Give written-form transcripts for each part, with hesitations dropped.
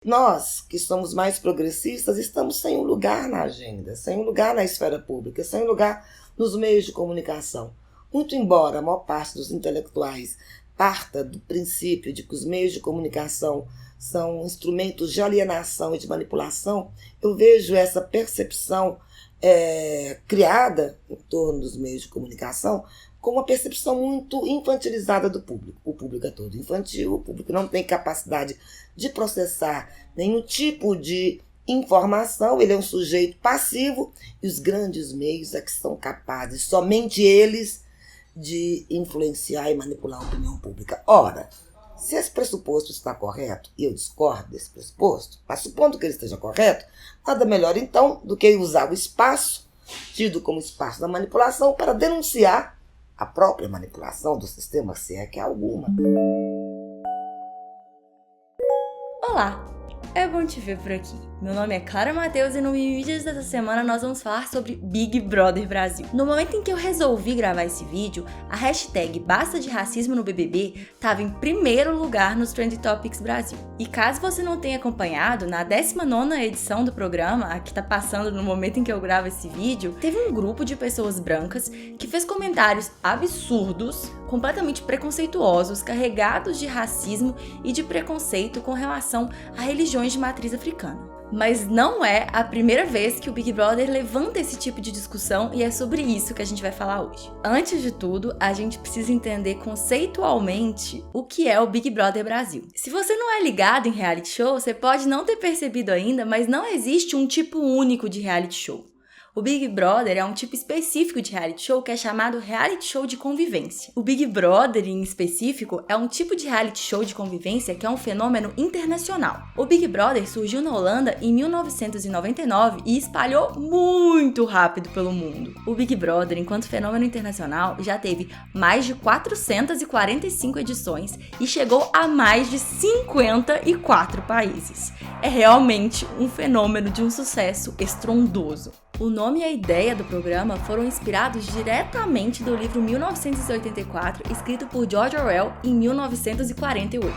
Nós, que somos mais progressistas, estamos sem um lugar na agenda, sem um lugar na esfera pública, sem um lugar nos meios de comunicação. Muito embora a maior parte dos intelectuais parta do princípio de que os meios de comunicação são instrumentos de alienação e de manipulação, eu vejo essa percepção criada em torno dos meios de comunicação com uma percepção muito infantilizada do público. O público é todo infantil, o público não tem capacidade de processar nenhum tipo de informação, ele é um sujeito passivo e os grandes meios é que são capazes, somente eles, de influenciar e manipular a opinião pública. Ora, se esse pressuposto está correto, e eu discordo desse pressuposto, mas supondo que ele esteja correto, nada melhor então do que usar o espaço, tido como espaço da manipulação, para denunciar a própria manipulação do sistema, se é que há alguma. Olá, é bom te ver por aqui. Meu nome é Clara Matheus e no Mídias dessa semana nós vamos falar sobre Big Brother Brasil. No momento em que eu resolvi gravar esse vídeo, a hashtag Basta de Racismo no BBB estava em primeiro lugar nos Trend Topics Brasil. E caso você não tenha acompanhado, na 19ª edição do programa, a que tá passando no momento em que eu gravo esse vídeo, teve um grupo de pessoas brancas que fez comentários absurdos, completamente preconceituosos, carregados de racismo e de preconceito com relação a religiões de matriz africana. Mas não é a primeira vez que o Big Brother levanta esse tipo de discussão e é sobre isso que a gente vai falar hoje. Antes de tudo, a gente precisa entender conceitualmente o que é o Big Brother Brasil. Se você não é ligado em reality show, você pode não ter percebido ainda, mas não existe um tipo único de reality show. O Big Brother é um tipo específico de reality show que é chamado reality show de convivência. O Big Brother, em específico, é um tipo de reality show de convivência que é um fenômeno internacional. O Big Brother surgiu na Holanda em 1999 e espalhou muito rápido pelo mundo. O Big Brother, enquanto fenômeno internacional, já teve mais de 445 edições e chegou a mais de 54 países. É realmente um fenômeno de um sucesso estrondoso. O nome e a ideia do programa foram inspirados diretamente do livro 1984, escrito por George Orwell em 1948.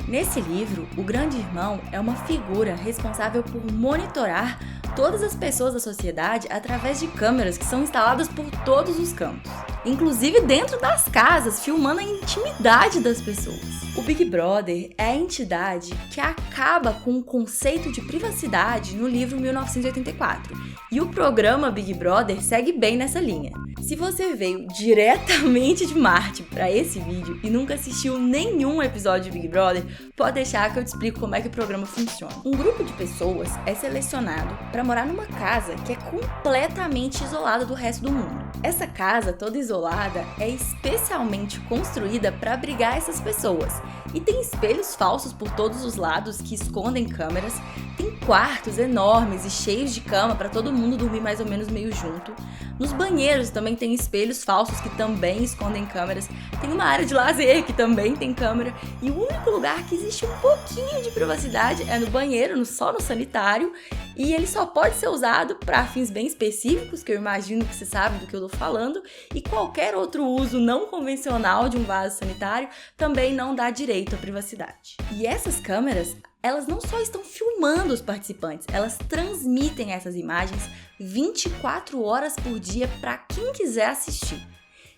Nesse livro, o Grande Irmão é uma figura responsável por monitorar todas as pessoas da sociedade através de câmeras que são instaladas por todos os cantos, inclusive dentro das casas, filmando a intimidade das pessoas. O Big Brother é a entidade que acaba com o conceito de privacidade no livro 1984, e o programa Big Brother segue bem nessa linha. Se você veio diretamente de Marte para esse vídeo e nunca assistiu nenhum episódio de Big Brother, pode deixar que eu te explico como é que o programa funciona. Um grupo de pessoas é selecionado para morar numa casa que é completamente isolada do resto do mundo. Essa casa toda isolada é especialmente construída para abrigar essas pessoas e tem espelhos falsos por todos os lados que escondem câmeras, tem quartos enormes e cheios de cama para todo mundo dormir mais ou menos meio junto. Nos banheiros também tem espelhos falsos que também escondem câmeras, tem uma área de lazer que também tem câmera e o único lugar que existe um pouquinho de privacidade é no banheiro, só no sanitário, e ele só pode ser usado para fins bem específicos, que eu imagino que você sabe do que eu tô falando, e qualquer outro uso não convencional de um vaso sanitário também não dá direito à privacidade. E essas câmeras, elas não só estão filmando os participantes, elas transmitem essas imagens 24 horas por dia para quem quiser assistir.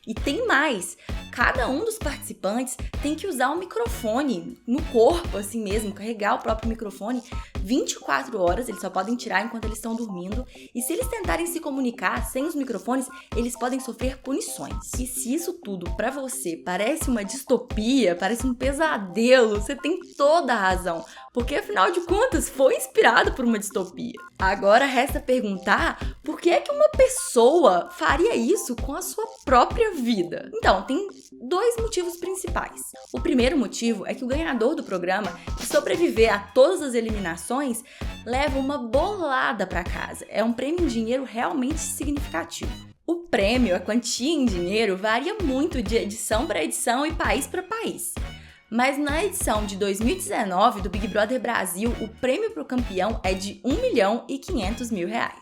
E tem mais, cada um dos participantes tem que usar um microfone no corpo, assim mesmo, carregar o próprio microfone 24 horas, eles só podem tirar enquanto eles estão dormindo, e se eles tentarem se comunicar sem os microfones, eles podem sofrer punições. E se isso tudo pra você parece uma distopia, parece um pesadelo, você tem toda a razão, porque afinal de contas foi inspirado por uma distopia. Agora resta perguntar por que é que uma pessoa faria isso com a sua própria vida? Então, tem dois motivos principais. O primeiro motivo é que o ganhador do programa, que sobreviver a todas as eliminações, leva uma bolada para casa. É um prêmio em dinheiro realmente significativo. O prêmio, a quantia em dinheiro, varia muito de edição para edição e país para país. Mas na edição de 2019 do Big Brother Brasil, o prêmio para o campeão é de R$1.500.000.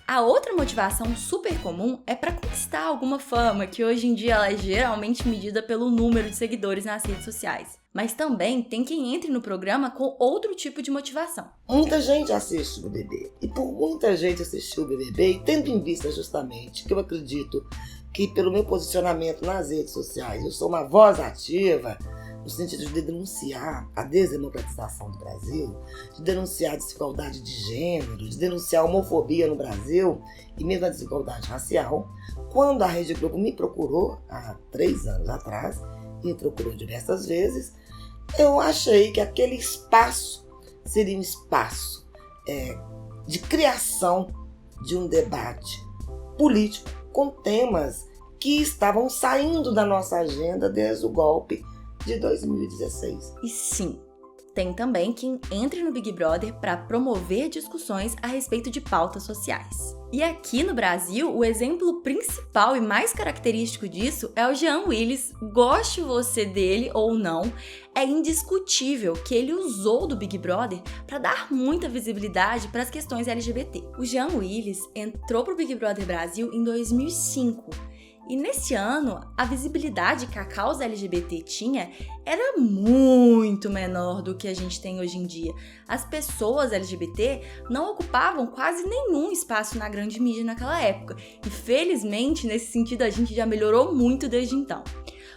A outra motivação super comum é para conquistar alguma fama, que hoje em dia ela é geralmente medida pelo número de seguidores nas redes sociais. Mas também tem quem entre no programa com outro tipo de motivação. Muita gente assiste o BBB. E por muita gente assistir o BBB, e tendo em vista justamente que eu acredito que pelo meu posicionamento nas redes sociais, eu sou uma voz ativa, no sentido de denunciar a desdemocratização do Brasil, de denunciar a desigualdade de gênero, de denunciar a homofobia no Brasil e mesmo a desigualdade racial. Quando a Rede Globo me procurou, há 3 anos atrás, e me procurou diversas vezes, eu achei que aquele espaço seria um espaço de criação de um debate político com temas que estavam saindo da nossa agenda desde o golpe de 2016. E sim, tem também quem entre no Big Brother para promover discussões a respeito de pautas sociais. E aqui no Brasil, o exemplo principal e mais característico disso é o Jean Willis. Goste você dele ou não, é indiscutível que ele usou do Big Brother para dar muita visibilidade para as questões LGBT. O Jean Willis entrou pro Big Brother Brasil em 2005. E nesse ano, a visibilidade que a causa LGBT tinha era muito menor do que a gente tem hoje em dia. As pessoas LGBT não ocupavam quase nenhum espaço na grande mídia naquela época. E felizmente, nesse sentido, a gente já melhorou muito desde então.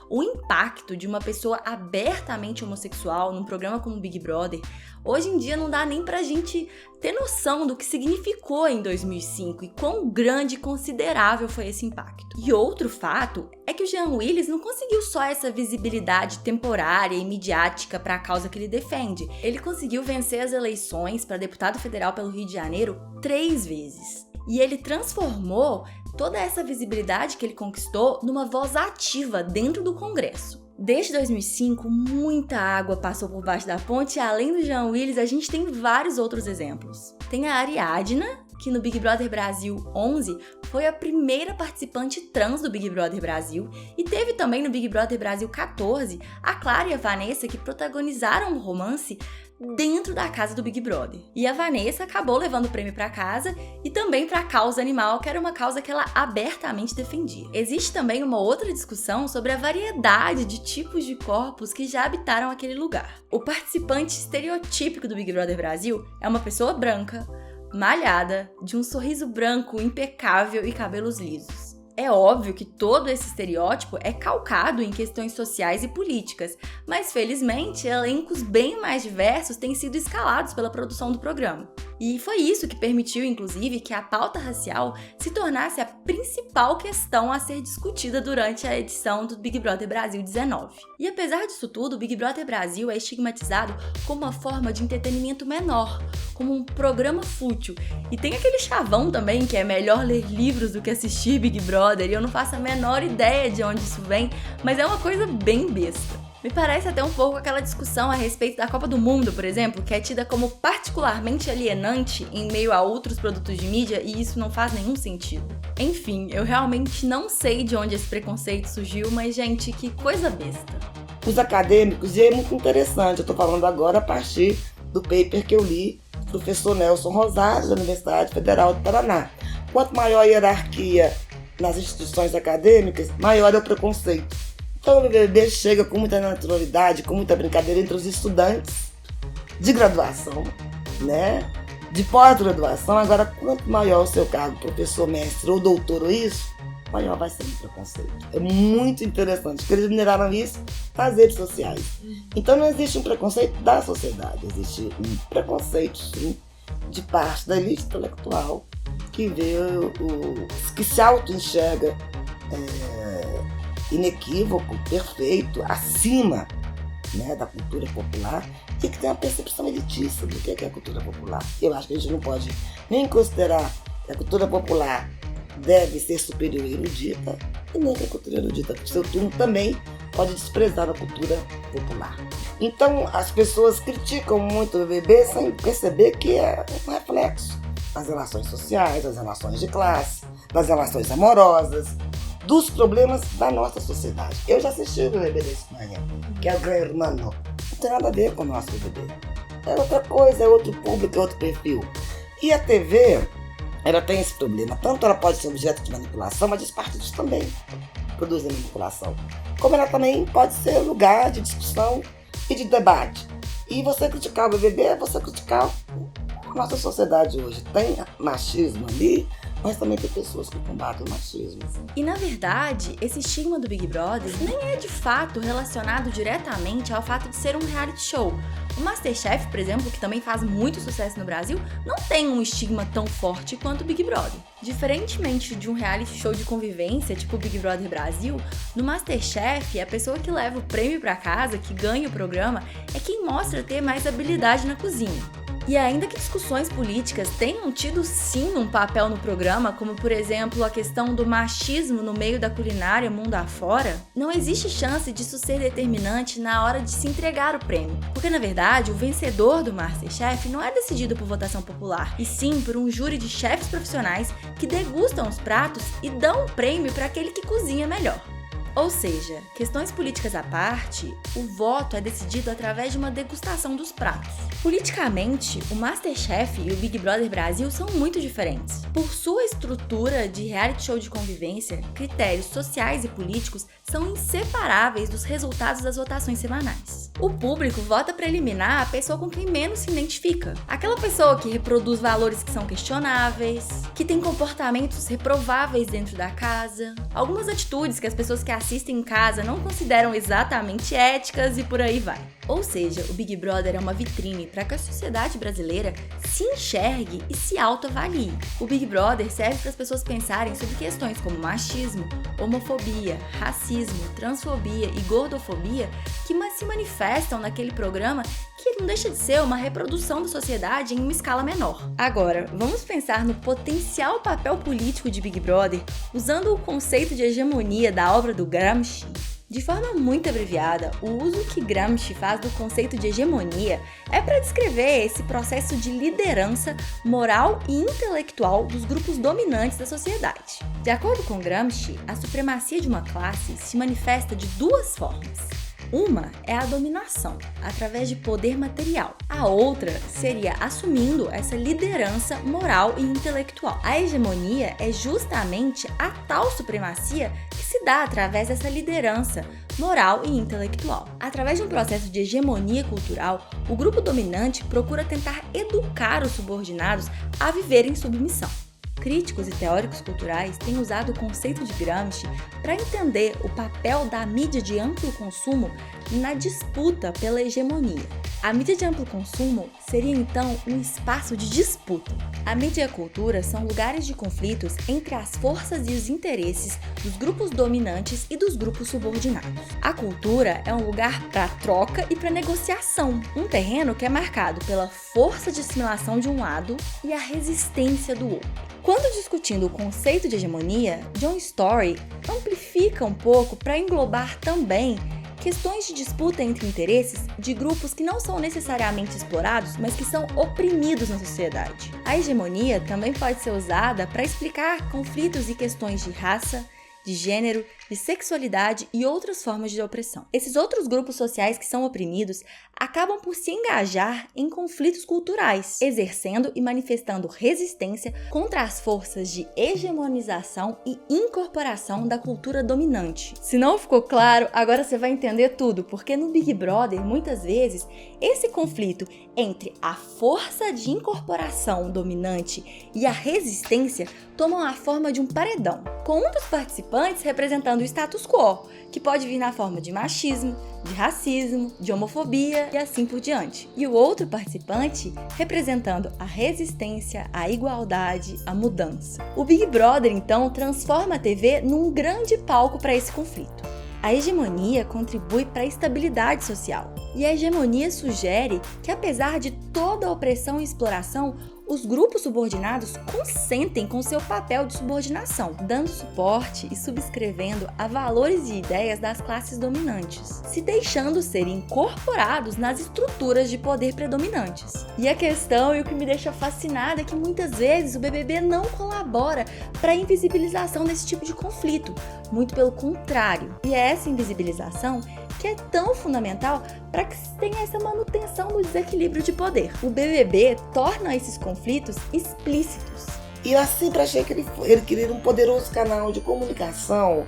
O impacto de uma pessoa abertamente homossexual num programa como Big Brother, hoje em dia não dá nem pra gente ter noção do que significou em 2005 e quão grande e considerável foi esse impacto. E outro fato é que o Jean Willis não conseguiu só essa visibilidade temporária e midiática para a causa que ele defende. Ele conseguiu vencer as eleições para deputado federal pelo Rio de Janeiro 3 vezes. E ele transformou toda essa visibilidade que ele conquistou numa voz ativa dentro do Congresso. Desde 2005, muita água passou por baixo da ponte e além do Jean Willis, a gente tem vários outros exemplos. Tem a Ariadna, que no Big Brother Brasil 11 foi a primeira participante trans do Big Brother Brasil, e teve também no Big Brother Brasil 14 a Clara e a Vanessa, que protagonizaram um romance dentro da casa do Big Brother. E a Vanessa acabou levando o prêmio para casa e também para a causa animal, que era uma causa que ela abertamente defendia. Existe também uma outra discussão sobre a variedade de tipos de corpos que já habitaram aquele lugar. O participante estereotípico do Big Brother Brasil é uma pessoa branca, malhada, de um sorriso branco impecável e cabelos lisos. É óbvio que todo esse estereótipo é calcado em questões sociais e políticas, mas felizmente elencos bem mais diversos têm sido escalados pela produção do programa. E foi isso que permitiu, inclusive, que a pauta racial se tornasse a principal questão a ser discutida durante a edição do Big Brother Brasil 19. E apesar disso tudo, o Big Brother Brasil é estigmatizado como uma forma de entretenimento menor, como um programa fútil. E tem aquele chavão também que é melhor ler livros do que assistir Big Brother, e eu não faço a menor ideia de onde isso vem, mas é uma coisa bem besta. Me parece até um pouco aquela discussão a respeito da Copa do Mundo, por exemplo, que é tida como particularmente alienante em meio a outros produtos de mídia, e isso não faz nenhum sentido. Enfim, eu realmente não sei de onde esse preconceito surgiu, mas, gente, que coisa besta. Os acadêmicos, e é muito interessante, eu estou falando agora a partir do paper que eu li do professor Nelson Rosário, da Universidade Federal do Paraná. Quanto maior a hierarquia nas instituições acadêmicas, maior é o preconceito. Então o BBB chega com muita naturalidade, com muita brincadeira entre os estudantes de graduação, né? De pós-graduação. Agora, quanto maior o seu cargo, professor, mestre ou doutor ou isso, maior vai ser o preconceito. É muito interessante, porque eles mineraram isso nas redes sociais. Então não existe um preconceito da sociedade, existe um preconceito, sim, de parte da elite intelectual que vê que se auto-enxerga inequívoco, perfeito, acima, né, da cultura popular, e que tem uma percepção elitista do que é a cultura popular. Eu acho que a gente não pode nem considerar que a cultura popular deve ser superior à erudita, e nem que a cultura erudita, por seu turno, também pode desprezar a cultura popular. Então, as pessoas criticam muito o BBB sem perceber que é um reflexo das relações sociais, das relações de classe, das relações amorosas, dos problemas da nossa sociedade. Eu já assisti o BBB da Espanha, que é o Gran Hermano. Não tem nada a ver com o nosso BBB. É outra coisa, é outro público, é outro perfil. E a TV, ela tem esse problema. Tanto ela pode ser objeto de manipulação, mas os partidos também produzem manipulação. Como ela também pode ser lugar de discussão e de debate. E você criticar o BBB é você criticar a nossa sociedade hoje. Tem machismo ali, mas também tem pessoas que combatem o machismo. E na verdade, esse estigma do Big Brother nem é de fato relacionado diretamente ao fato de ser um reality show. O MasterChef, por exemplo, que também faz muito sucesso no Brasil, não tem um estigma tão forte quanto o Big Brother. Diferentemente de um reality show de convivência, tipo o Big Brother Brasil, no MasterChef, a pessoa que leva o prêmio pra casa, que ganha o programa, é quem mostra ter mais habilidade na cozinha. E ainda que discussões políticas tenham tido sim um papel no programa, como por exemplo a questão do machismo no meio da culinária mundo afora, não existe chance disso ser determinante na hora de se entregar o prêmio. Porque na verdade, o vencedor do MasterChef não é decidido por votação popular, e sim por um júri de chefes profissionais que degustam os pratos e dão um prêmio para aquele que cozinha melhor. Ou seja, questões políticas à parte, o voto é decidido através de uma degustação dos pratos. Politicamente, o MasterChef e o Big Brother Brasil são muito diferentes. Por sua estrutura de reality show de convivência, critérios sociais e políticos são inseparáveis dos resultados das votações semanais. O público vota para eliminar a pessoa com quem menos se identifica. Aquela pessoa que reproduz valores que são questionáveis, que tem comportamentos reprováveis dentro da casa, algumas atitudes que as pessoas que assistem em casa não consideram exatamente éticas e por aí vai. Ou seja, o Big Brother é uma vitrine para que a sociedade brasileira se enxergue e se autoavalie. O Big Brother serve para as pessoas pensarem sobre questões como machismo, homofobia, racismo, transfobia e gordofobia que se manifestam naquele programa, que não deixa de ser uma reprodução da sociedade em uma escala menor. Agora, vamos pensar no potencial papel político de Big Brother usando o conceito de hegemonia da obra do Gramsci. De forma muito abreviada, o uso que Gramsci faz do conceito de hegemonia é para descrever esse processo de liderança moral e intelectual dos grupos dominantes da sociedade. De acordo com Gramsci, a supremacia de uma classe se manifesta de duas formas. Uma é a dominação, através de poder material. A outra seria assumindo essa liderança moral e intelectual. A hegemonia é justamente a tal supremacia que se dá através dessa liderança moral e intelectual. Através de um processo de hegemonia cultural, o grupo dominante procura tentar educar os subordinados a viver em submissão. Críticos e teóricos culturais têm usado o conceito de Gramsci para entender o papel da mídia de amplo consumo na disputa pela hegemonia. A mídia de amplo consumo seria então um espaço de disputa. A mídia e a cultura são lugares de conflitos entre as forças e os interesses dos grupos dominantes e dos grupos subordinados. A cultura é um lugar para troca e para negociação, um terreno que é marcado pela força de assimilação de um lado e a resistência do outro. Quando discutindo o conceito de hegemonia, John Story amplifica um pouco para englobar também questões de disputa entre interesses de grupos que não são necessariamente explorados, mas que são oprimidos na sociedade. A hegemonia também pode ser usada para explicar conflitos e questões de raça, de gênero, de sexualidade e outras formas de opressão. Esses outros grupos sociais que são oprimidos acabam por se engajar em conflitos culturais, exercendo e manifestando resistência contra as forças de hegemonização e incorporação da cultura dominante. Se não ficou claro, agora você vai entender tudo, porque no Big Brother, muitas vezes, esse conflito entre a força de incorporação dominante e a resistência tomam a forma de um paredão, com um dos participantes representando o status quo, que pode vir na forma de machismo, de racismo, de homofobia e assim por diante. E o outro participante representando a resistência, a igualdade, a mudança. O Big Brother, então, transforma a TV num grande palco para esse conflito. A hegemonia contribui para a estabilidade social. E a hegemonia sugere que, apesar de toda a opressão e exploração, os grupos subordinados consentem com seu papel de subordinação, dando suporte e subscrevendo a valores e ideias das classes dominantes, se deixando ser incorporados nas estruturas de poder predominantes. E a questão e o que me deixa fascinada é que muitas vezes o BBB não colabora para a invisibilização desse tipo de conflito, muito pelo contrário. E é essa invisibilização que é tão fundamental para que se tenha essa manutenção do desequilíbrio de poder. O BBB torna esses conflitos explícitos. E eu sempre achei que ele queria um poderoso canal de comunicação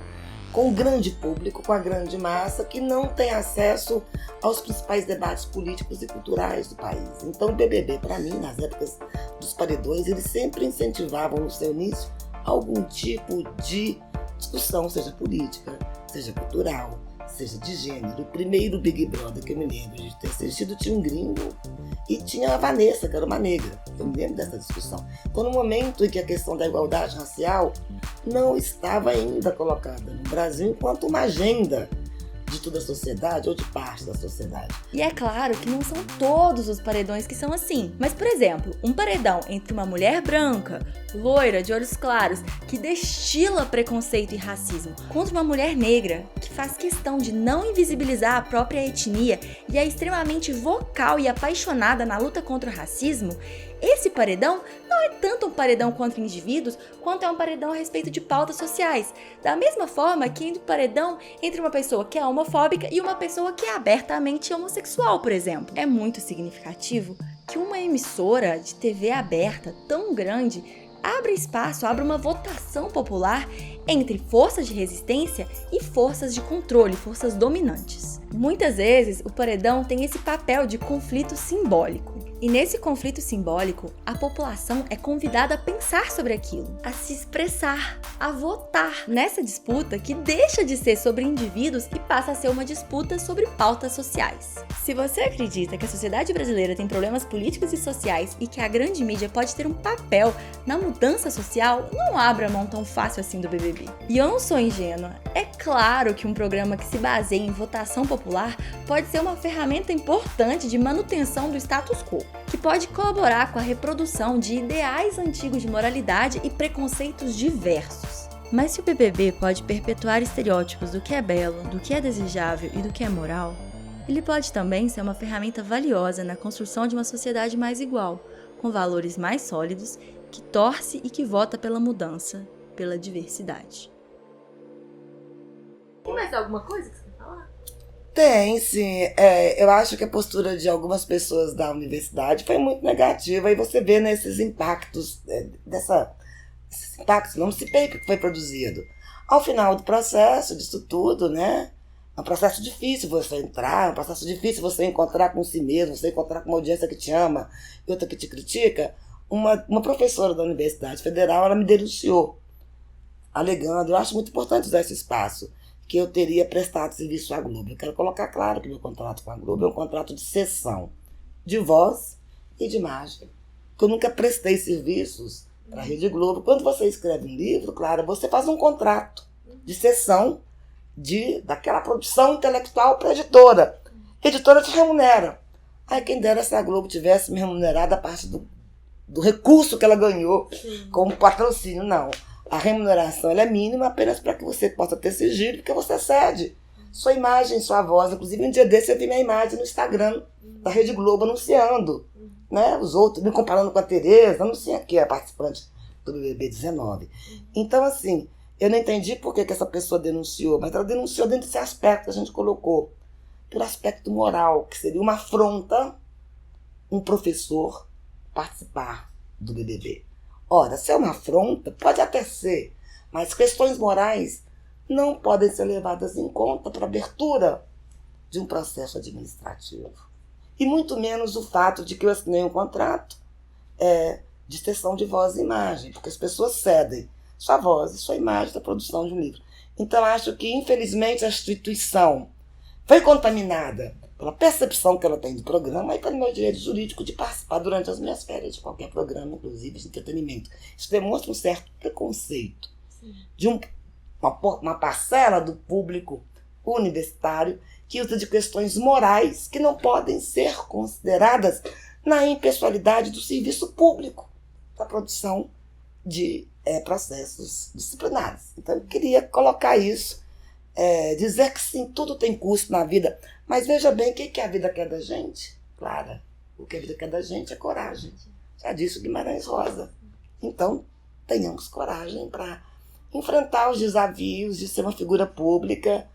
com o grande público, com a grande massa, que não tem acesso aos principais debates políticos e culturais do país. Então o BBB, para mim, nas épocas dos paredões, eles sempre incentivavam no seu início algum tipo de discussão, seja política, seja cultural, seja de gênero. O primeiro Big Brother que eu me lembro de ter assistido tinha um gringo e tinha a Vanessa, que era uma negra. Eu me lembro dessa discussão. Então, no momento em que a questão da igualdade racial não estava ainda colocada no Brasil enquanto uma agenda de toda a sociedade ou de parte da sociedade. E é claro que não são todos os paredões que são assim. Mas, por exemplo, um paredão entre uma mulher branca, loira, de olhos claros, que destila preconceito e racismo, contra uma mulher negra, que faz questão de não invisibilizar a própria etnia e é extremamente vocal e apaixonada na luta contra o racismo, esse paredão não é tanto um paredão contra indivíduos, quanto é um paredão a respeito de pautas sociais. Da mesma forma que um paredão entre uma pessoa que é homofóbica e uma pessoa que é abertamente homossexual, por exemplo. É muito significativo que uma emissora de TV aberta tão grande abra uma votação popular entre forças de resistência e forças de controle, forças dominantes. Muitas vezes, o paredão tem esse papel de conflito simbólico. E nesse conflito simbólico, a população é convidada a pensar sobre aquilo, a se expressar, a votar nessa disputa que deixa de ser sobre indivíduos e passa a ser uma disputa sobre pautas sociais. Se você acredita que a sociedade brasileira tem problemas políticos e sociais e que a grande mídia pode ter um papel na mudança social, não abra mão tão fácil assim do BBB. E eu não sou ingênua. É claro que um programa que se baseia em votação popular pode ser uma ferramenta importante de manutenção do status quo, que pode colaborar com a reprodução de ideais antigos de moralidade e preconceitos diversos. Mas se o BBB pode perpetuar estereótipos do que é belo, do que é desejável e do que é moral, ele pode também ser uma ferramenta valiosa na construção de uma sociedade mais igual, com valores mais sólidos, que torce e que vota pela mudança, pela diversidade. Tem mais alguma coisa que você quer falar? Tem, sim. Eu acho que a postura de algumas pessoas da universidade foi muito negativa e você vê nesses impactos, esses impactos no paper que foi produzido. Ao final do processo, disso tudo, né? É um processo difícil você entrar, é um processo difícil você encontrar com si mesmo, você encontrar com uma audiência que te ama e outra que te critica. Uma professora da Universidade Federal, ela me denunciou, alegando, eu acho muito importante usar esse espaço, que eu teria prestado serviço à Globo. Eu quero colocar claro que meu contrato com a Globo é um contrato de cessão, de voz e de imagem. Que eu nunca prestei serviços para a Rede Globo. Quando você escreve um livro, claro, você faz um contrato de cessão daquela produção intelectual para a editora. A editora te remunera. Aí quem dera se a Globo tivesse me remunerado a parte do recurso que ela ganhou como patrocínio. Não. A remuneração ela é mínima apenas para que você possa ter sigilo, porque você cede sua imagem, sua voz. Inclusive, um dia desse eu vi minha imagem no Instagram da Rede Globo anunciando, né? Os outros, me comparando com a Tereza, anunciando que é participante do BBB 19. Então, assim, eu não entendi por que essa pessoa denunciou, mas ela denunciou dentro desse aspecto que a gente colocou, pelo aspecto moral, que seria uma afronta um professor participar do BBB. Ora, se é uma afronta, pode até ser, mas questões morais não podem ser levadas em conta para a abertura de um processo administrativo. E muito menos o fato de que eu assinei um contrato de cessão de voz e imagem, porque as pessoas cedem sua voz e sua imagem da produção de um livro. Então, acho que, infelizmente, a instituição foi contaminada pela percepção que ela tem do programa e pelo meu direito jurídico de participar durante as minhas férias de qualquer programa, inclusive de entretenimento. Isso demonstra um certo preconceito de uma parcela do público universitário que usa de questões morais que não podem ser consideradas na impessoalidade do serviço público da produção de processos disciplinares. Então, eu queria colocar isso, dizer que sim, tudo tem custo na vida, mas veja bem, o que a vida quer da gente? Clara, o que a vida quer da gente é coragem. Já disse o Guimarães Rosa. Então, tenhamos coragem para enfrentar os desafios de ser uma figura pública.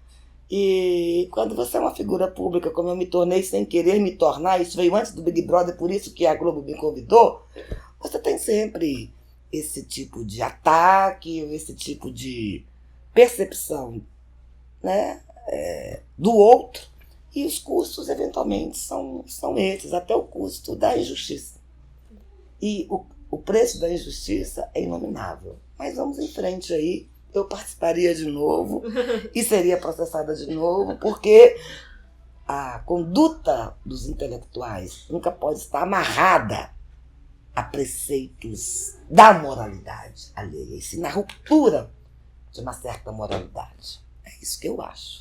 E quando você é uma figura pública, como eu me tornei sem querer me tornar, isso veio antes do Big Brother, por isso que a Globo me convidou, você tem sempre esse tipo de ataque, esse tipo de percepção né, do outro, e os custos, eventualmente, são esses, até o custo da injustiça. E o preço da injustiça é inominável. Mas vamos em frente aí. Eu participaria de novo e seria processada de novo, porque a conduta dos intelectuais nunca pode estar amarrada a preceitos da moralidade alheia, e sim na ruptura de uma certa moralidade. É isso que eu acho.